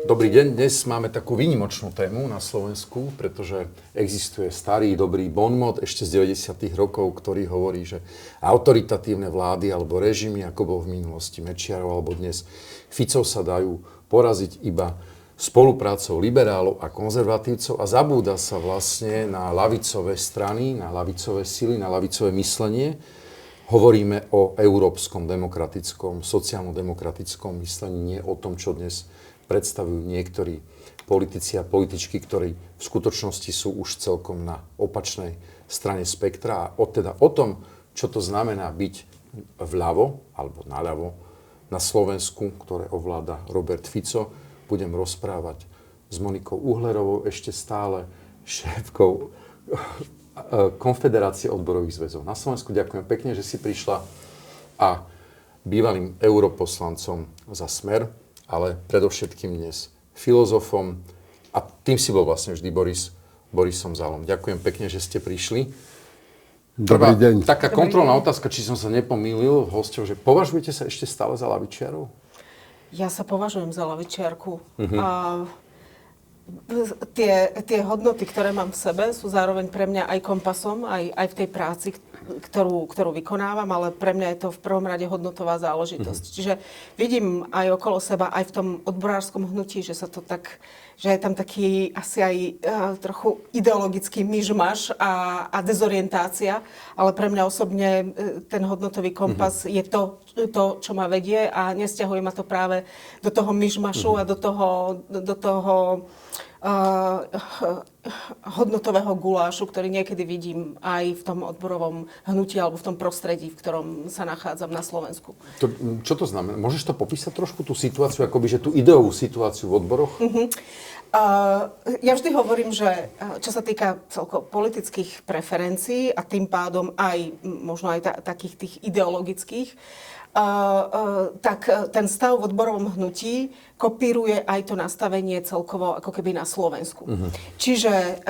Dobrý deň, dnes máme takú výnimočnú tému na Slovensku, pretože existuje starý, dobrý bonmot ešte z 90. rokov, ktorý hovorí, že autoritatívne vlády alebo režimy, ako bol v minulosti Mečiarov alebo dnes Ficov, sa dajú poraziť iba spoluprácou liberálov a konzervatívcov a zabúda sa vlastne na ľavicové strany, na ľavicové sily, na ľavicové myslenie. Hovoríme o európskom demokratickom, sociálno-demokratickom myslení, nie o tom, čo dnes predstavujú niektorí politici a političky, ktorí v skutočnosti sú už celkom na opačnej strane spektra. A teda o tom, čo to znamená byť vľavo alebo naľavo na Slovensku, ktoré ovláda Robert Fico, budem rozprávať s Monikou Uhlerovou, ešte stále šéfkou Konfederácie odborových zväzov na Slovensku. Ďakujem pekne, že si prišla, a bývalým europoslancom za Smer, ale predovšetkým dnes filozofom, a tým si bol vlastne vždy Borisom Zálom. Ďakujem pekne, že ste prišli. Dobrý deň. Taká kontrolná otázka, či som sa nepomýlil hosťov, že považujete sa ešte stále za ľavičiarov? Ja sa považujem za ľavičiarku. A tie hodnoty, ktoré mám v sebe, sú zároveň pre mňa aj kompasom, aj v tej práci, ktorú vykonávam, ale pre mňa je to v prvom rade hodnotová záležitosť. Čiže vidím aj okolo seba, aj v tom odborárskom hnutí, že je tam taký asi aj trochu ideologický myšmaš a dezorientácia, ale pre mňa osobne ten hodnotový kompas je to, čo ma vedie, a nesťahuje ma to práve do toho myšmašu a do toho hodnotového gulášu, ktorý niekedy vidím aj v tom odborovom hnutí alebo v tom prostredí, v ktorom sa nachádzam na Slovensku. Čo to znamená? Môžeš to popísať trošku, tú situáciu, akoby, že tú ideovú situáciu v odboroch? Ja vždy hovorím, že čo sa týka celkovo politických preferencií a tým pádom aj možno aj takých tých ideologických, tak ten stav v odborovom hnutí kopíruje aj to nastavenie celkovo ako keby na Slovensku. Čiže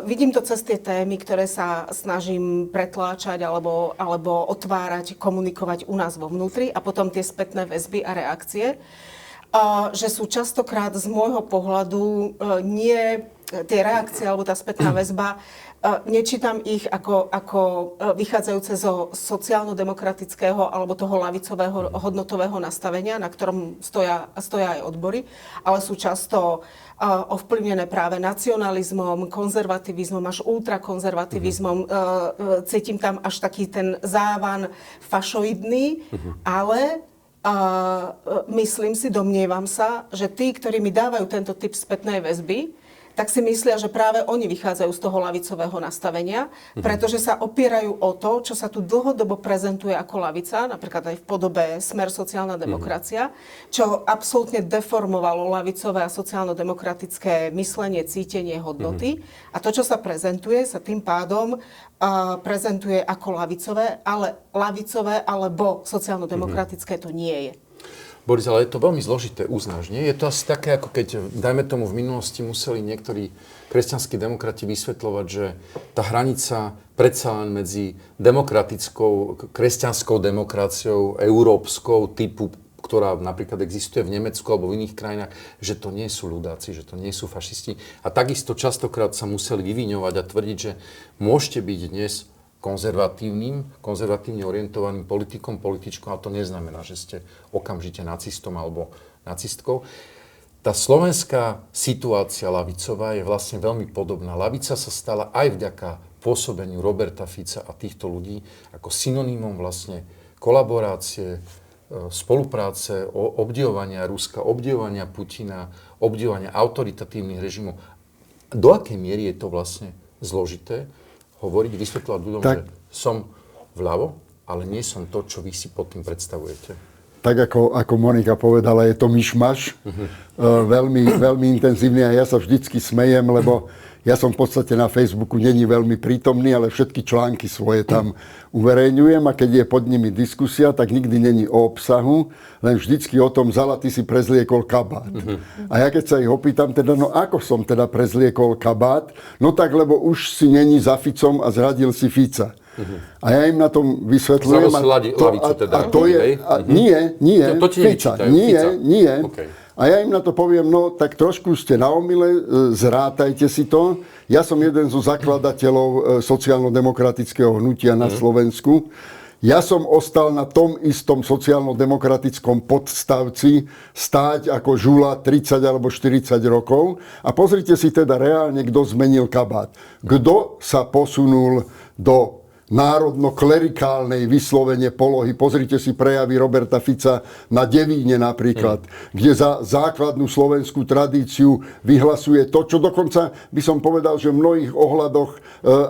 vidím to cez tie témy, ktoré sa snažím pretláčať alebo otvárať, komunikovať u nás vo vnútri, a potom tie spätné väzby a reakcie, že sú častokrát z môjho pohľadu nie tie reakcie alebo tá spätná väzba, nečítam ich ako vychádzajúce zo sociálno-demokratického alebo toho ľavicového hodnotového nastavenia, na ktorom stoja aj odbory, ale sú často ovplyvnené práve nacionalizmom, konzervativizmom, až ultrakonzervativizmom. Cítim tam až taký ten závan fašoidný, ale myslím si, domnievam sa, že tí, ktorí mi dávajú tento typ spätnej väzby, tak si myslia, že práve oni vychádzajú z toho ľavicového nastavenia, pretože sa opierajú o to, čo sa tu dlhodobo prezentuje ako ľavica, napríklad aj v podobe Smer sociálna demokracia, čo absolútne deformovalo ľavicové a sociálno-demokratické myslenie, cítenie, hodnoty. A to, čo sa prezentuje, sa tým pádom prezentuje ako ľavicové, ale ľavicové alebo sociálno-demokratické to nie je. Boris, ale je to veľmi zložité, uznáš, nie? Je to asi také, ako keď, dajme tomu, v minulosti museli niektorí kresťanskí demokrati vysvetľovať, že tá hranica predsa len medzi demokratickou, kresťanskou demokraciou, európskou typu, ktorá napríklad existuje v Nemecku alebo v iných krajinách, že to nie sú ľudáci, že to nie sú fašisti. A takisto častokrát sa museli vyviňovať a tvrdiť, že môžete byť dnes konzervatívne orientovaným političkou, ale to neznamená, že ste okamžite nacistom alebo nacistkou. Tá slovenská situácia ľavicová je vlastne veľmi podobná. Ľavica sa stala aj vďaka pôsobeniu Roberta Fica a týchto ľudí ako synonymom vlastne kolaborácie, spolupráce, obdivovania Ruska, obdivovania Putina, obdivovania autoritatívnych režimov. Do akej miery je to vlastne zložité hovoriť, vysvetľovať ľuďom, že som vľavo, ale nie som to, čo vy si pod tým predstavujete? Tak ako Monika povedala, je to myšmaš, veľmi intenzívny, a ja sa vždycky smejem, lebo ja som v podstate na Facebooku není veľmi prítomný, ale všetky články svoje tam uverejňujem, a keď je pod nimi diskusia, tak nikdy není o obsahu, len vždycky o tom, Zala, ty si prezliekol kabát. A ja keď sa ich opýtam, teda, no ako som teda prezliekol kabát? No tak, lebo už si není za Ficom a zradil si Fica. A ja im na tom vysvetľujem. Nie. To ti nevyčítajú. Nie. Nie. Okay. A ja im na to poviem, no tak trošku ste na omyle, zrátajte si to. Ja som jeden zo zakladateľov sociálno-demokratického hnutia na Slovensku. Ja som ostal na tom istom sociálno-demokratickom podstavci stáť ako žula 30 alebo 40 rokov. A pozrite si teda reálne, kto zmenil kabát. Kto sa posunul do národno-klerikálnej vyslovene polohy. Pozrite si prejavy Roberta Fica na Devíne napríklad, kde za základnú slovenskú tradíciu vyhlasuje to, čo dokonca by som povedal, že v mnohých ohľadoch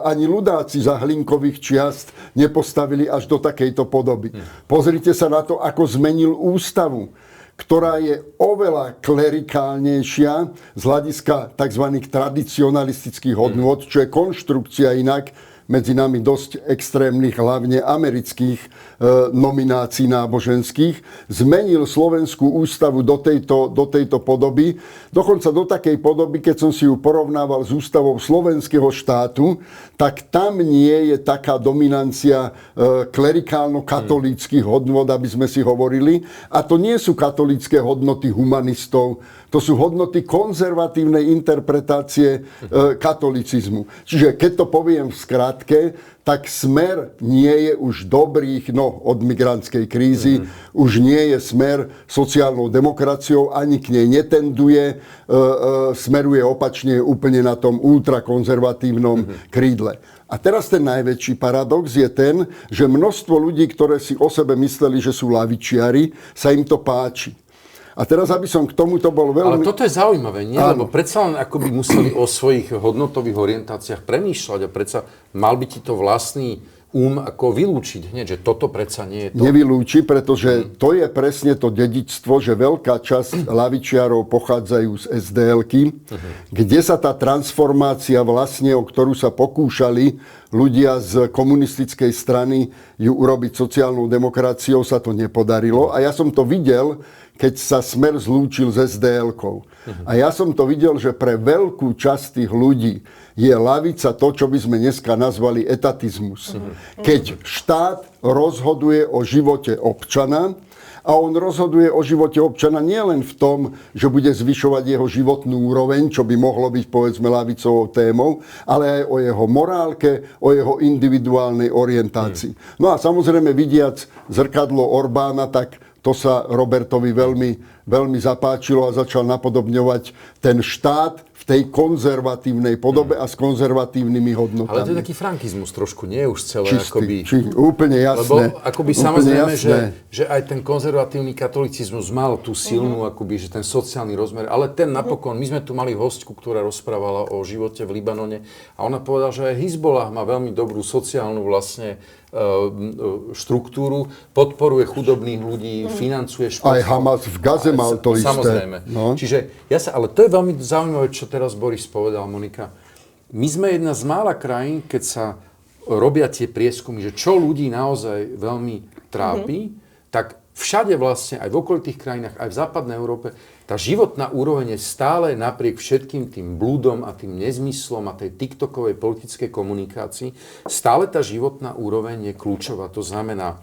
ani ľudáci za Hlinkových čiast nepostavili až do takejto podoby. Pozrite sa na to, ako zmenil ústavu, ktorá je oveľa klerikálnejšia z hľadiska tzv. Tradicionalistických hodnôt, čo je konštrukcia inak medzi nami dosť extrémnych, hlavne amerických nominácií náboženských, zmenil slovenskú ústavu do tejto podoby, dokonca do takej podoby, keď som si ju porovnával s ústavou slovenského štátu, tak tam nie je taká dominancia klerikálno-katolíckych hodnôt, aby sme si hovorili. A to nie sú katolícke hodnoty humanistov, to sú hodnoty konzervatívnej interpretácie katolicizmu. Čiže keď to poviem v skratke, tak Smer nie je už dobrých, od migrantskej krízy, už nie je Smer sociálnou demokraciou, ani k nej netenduje, smeruje opačne úplne na tom ultrakonzervatívnom krídle. A teraz ten najväčší paradox je ten, že množstvo ľudí, ktoré si o sebe mysleli, že sú lavičiari, sa im to páči. A teraz, aby som k tomuto bol veľmi... Ale toto je zaujímavé, nie? Lebo predsa len ako by museli o svojich hodnotových orientáciách premýšľať a predsa mal by ti to vlastný ako vylúčiť hneď, že toto predsa nie je to. Nevylúči, pretože to je presne to dedičstvo, že veľká časť lavičiarov pochádzajú z SDL-ky, kde sa tá transformácia vlastne, o ktorú sa pokúšali ľudia z komunistickej strany ju urobiť sociálnou demokraciou, sa to nepodarilo. A ja som to videl, keď sa Smer zlúčil s SDL-kou. A ja som to videl, že pre veľkú časť tých ľudí je lavica to, čo by sme dneska nazvali etatizmus. Keď štát rozhoduje o živote občana, a on rozhoduje o živote občana nielen v tom, že bude zvyšovať jeho životnú úroveň, čo by mohlo byť, povedzme, ľavicovou témou, ale aj o jeho morálke, o jeho individuálnej orientácii. No a samozrejme, vidiac zrkadlo Orbána, tak to sa Robertovi veľmi zapáčilo a začal napodobňovať ten štát v tej konzervatívnej podobe a s konzervatívnymi hodnotami. Ale to je taký frankizmus trošku, nie je už celé akoby... Úplne jasné. Lebo akoby samozrejme, že aj ten konzervatívny katolicizmus mal tú silnú, akoby, že ten sociálny rozmer, ale ten napokon, my sme tu mali hostku, ktorá rozprávala o živote v Libanone a ona povedala, že aj Hizbollah má veľmi dobrú sociálnu vlastne štruktúru, podporuje chudobných ľudí, financuje šport. Aj Hamas v Gaze mal to isté. Samozrejme. No. Čiže ale to je veľmi zaujímavé, čo teraz Boris povedal, Monika. My sme jedna z mála krajín, keď sa robia tie prieskumy, že čo ľudí naozaj veľmi trápi, tak všade vlastne, aj v okolitých krajinách, aj v západnej Európe, tá životná úroveň je stále napriek všetkým tým blúdom a tým nezmyslom a tej tiktokovej politickej komunikácii, stále tá životná úroveň je kľúčová. To znamená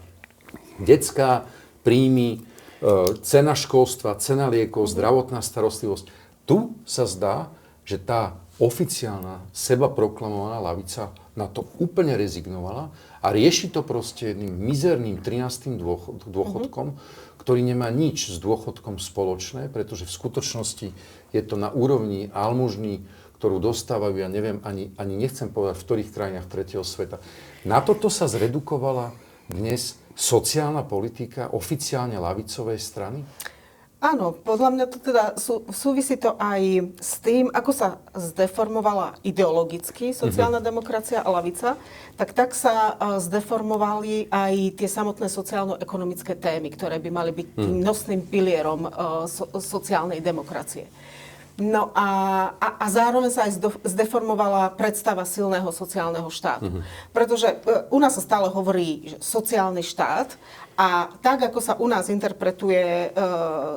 detská, príjmy, cena školstva, cena liekov, zdravotná starostlivosť. Tu sa zdá, že tá oficiálna, seba proklamovaná lavica na to úplne rezignovala a rieši to proste jedným mizerným 13. dôchodkom, ktorý nemá nič s dôchodkom spoločné, pretože v skutočnosti je to na úrovni almužny, ktorú dostávajú, ja neviem, ani nechcem povedať, v ktorých krajinách tretieho sveta. Na toto sa zredukovala dnes sociálna politika oficiálne ľavicovej strany? Áno, podľa mňa to teda súvisí to aj s tým, ako sa zdeformovala ideologicky sociálna demokracia a lavica, tak sa zdeformovali aj tie samotné sociálno-ekonomické témy, ktoré by mali byť tým nosným pilierom sociálnej demokracie. No a zároveň sa aj zdeformovala predstava silného sociálneho štátu. Pretože u nás sa stále hovorí, že sociálny štát, a tak, ako sa u nás interpretuje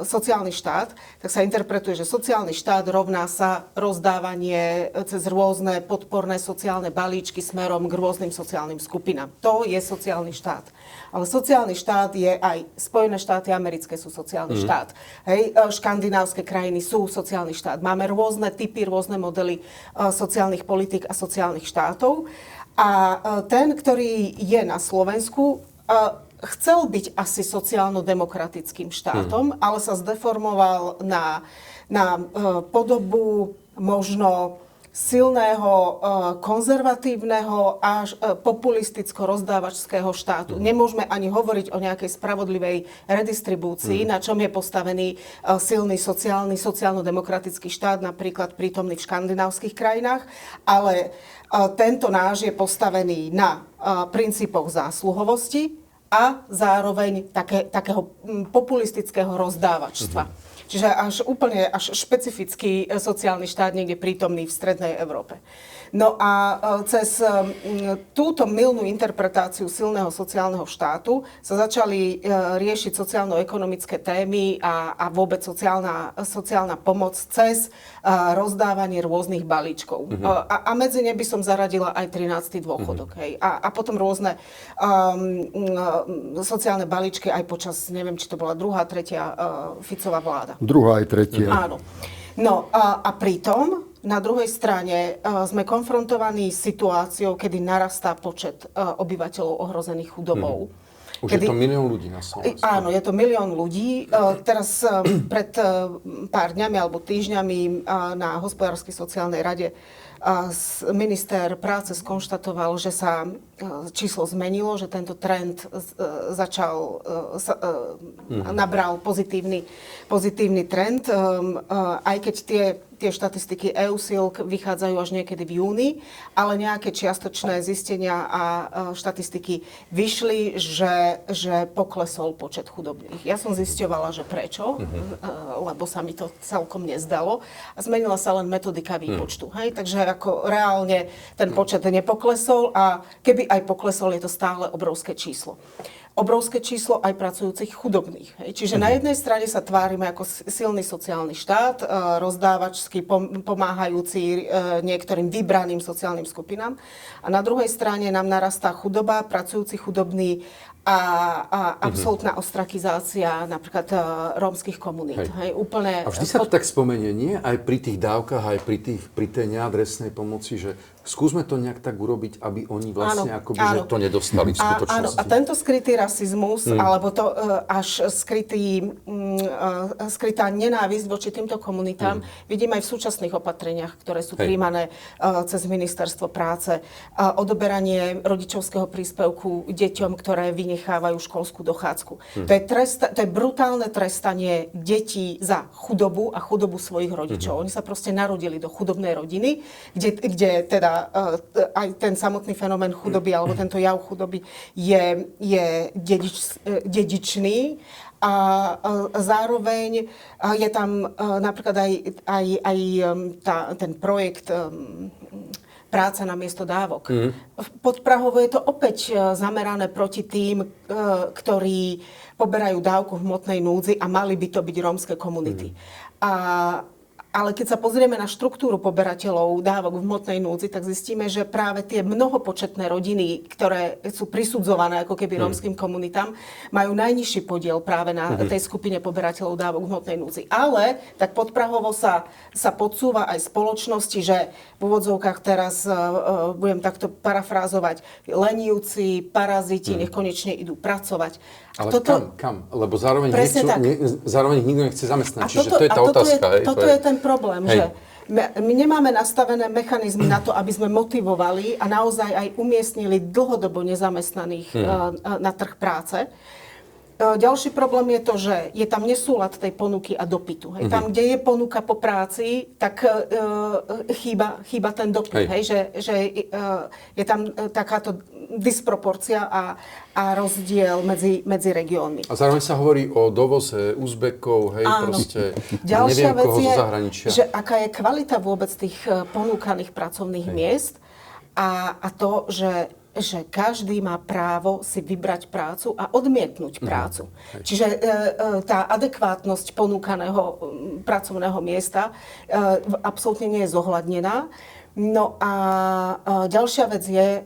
sociálny štát, tak sa interpretuje, že sociálny štát rovná sa rozdávanie cez rôzne podporné sociálne balíčky smerom k rôznym sociálnym skupinám. To je sociálny štát. Ale sociálny štát je aj Spojené štáty americké sú sociálny štát. Hej, škandinávske krajiny sú sociálny štát. Máme rôzne typy, rôzne modely sociálnych politík a sociálnych štátov. A ten, ktorý je na Slovensku, chcel byť asi sociálno-demokratickým štátom, ale sa zdeformoval na podobu možno silného, konzervatívneho až populisticko-rozdávačského štátu. Nemôžeme ani hovoriť o nejakej spravodlivej redistribúcii, na čom je postavený silný sociálno-demokratický štát, napríklad prítomný v škandinávskych krajinách, ale tento náš je postavený na princípoch zásluhovosti a zároveň takého populistického rozdávačstva. Čiže až špecifický sociálny štát niekde prítomný v strednej Európe. No a cez túto mylnú interpretáciu silného sociálneho štátu sa začali riešiť sociálno-ekonomické témy a vôbec sociálna pomoc cez rozdávanie rôznych balíčkov. A medzi ne by som zaradila aj 13. dôchodok. Hej. A potom rôzne sociálne balíčky aj počas, neviem, či to bola druhá, tretia Ficová vláda. Druhá aj tretia. Áno. No a pritom na druhej strane sme konfrontovaní s situáciou, kedy narastá počet obyvateľov ohrozených chudobou. Už je to milión ľudí na Slovensku. Áno, je to milión ľudí. Teraz pred pár dňami alebo týždňami na Hospodárskej sociálnej rade minister práce skonštatoval, že sa číslo zmenilo, že tento trend nabral pozitívny trend, aj keď tie štatistiky EUSILK vychádzajú až niekedy v júni, ale nejaké čiastočné zistenia a štatistiky vyšli, že poklesol počet chudobných. Ja som zisťovala, že prečo, lebo sa mi to celkom nezdalo. A zmenila sa len metodika výpočtu. Hej? Takže ako reálne ten počet nepoklesol a keby aj poklesol, je to stále obrovské číslo. Obrovské číslo aj pracujúcich chudobných. Hej. Čiže na jednej strane sa tvárime ako silný sociálny štát, rozdávačský, pomáhajúci niektorým vybraným sociálnym skupinám. A na druhej strane nám narastá chudoba, pracujúci chudobní a absolútna ostrakizácia napríklad rómskych komunít. Hej. Úplne a vždy sa to tak spomenie, nie? Aj pri tých dávkach, aj pri tej neadresnej pomoci, že skúsme to nejak tak urobiť, aby oni vlastne akoby, že to nedostali v skutočnosti. Áno, a tento skrytý rasizmus, alebo to až skrytá nenávisť voči týmto komunitám, vidím aj v súčasných opatreniach, ktoré sú prijímané cez Ministerstvo práce. Odoberanie rodičovského príspevku deťom, ktoré vynechávajú školskú dochádzku. To je brutálne trestanie detí za chudobu a chudobu svojich rodičov. Oni sa proste narodili do chudobnej rodiny, kde teda aj ten samotný fenomén chudoby alebo tento jav chudoby je dedičný a zároveň je tam napríklad aj ten projekt práca na miesto dávok. Podprahovo je to opäť zamerané proti tým, ktorí poberajú dávku v hmotnej núdzi a mali by to byť rómske komunity. Ale keď sa pozrieme na štruktúru poberateľov dávok v hmotnej núdzi, tak zistíme, že práve tie mnohopočetné rodiny, ktoré sú prisudzované ako keby rómskym komunitám, majú najnižší podiel práve na tej skupine poberateľov dávok v hmotnej núdzi. Ale tak podprahovo sa podsúva aj spoločnosti, že v úvodzovkách teraz budem takto parafrázovať, lenivci, paraziti, nech konečne idú pracovať. Ale kam? Lebo zároveň ich nikto nechce zamestnať. Čiže to je tá otázka. Toto je ten problém, že my nemáme nastavené mechanizmy na to, aby sme motivovali a naozaj aj umiestnili dlhodobo nezamestnaných na trh práce. Ďalší problém je to, že je tam nesúlad tej ponuky a dopytu. Hej. Tam, kde je ponuka po práci, tak chýba ten dopyt. Hej. Že je tam takáto disproporcia a rozdiel medzi regiónmi. A zároveň sa hovorí o dovoze Uzbekov, hej, áno. proste, Ďalšia neviem vec koho je, zo zahraničia. že aká je kvalita vôbec tých ponúkaných pracovných miest a to, že každý má právo si vybrať prácu a odmietnúť prácu. Čiže tá adekvátnosť ponúkaného pracovného miesta absolútne nie je zohľadnená. No a ďalšia vec je,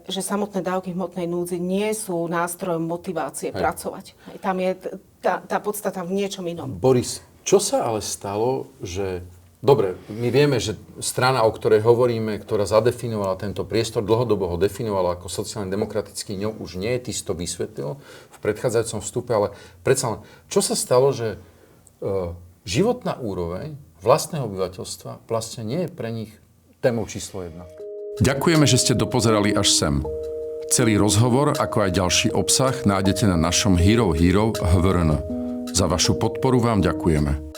že samotné dávky v hmotnej núdzi nie sú nástrojom motivácie pracovať. Tam je tá podstata v niečom inom. Boris, čo sa ale stalo, že... Dobre, my vieme, že strana, o ktorej hovoríme, ktorá zadefinovala tento priestor, dlhodobo ho definovala ako sociálne demokratický, ňou už nie je, ty si to vysvetlil v predchádzajúcom vstupe, ale predsa len, čo sa stalo, že životná úroveň vlastného obyvateľstva vlastne nie je pre nich témou číslo 1? Ďakujeme, že ste dopozerali až sem. Celý rozhovor, ako aj ďalší obsah nájdete na našom Hero HVRN. Za vašu podporu vám ďakujeme.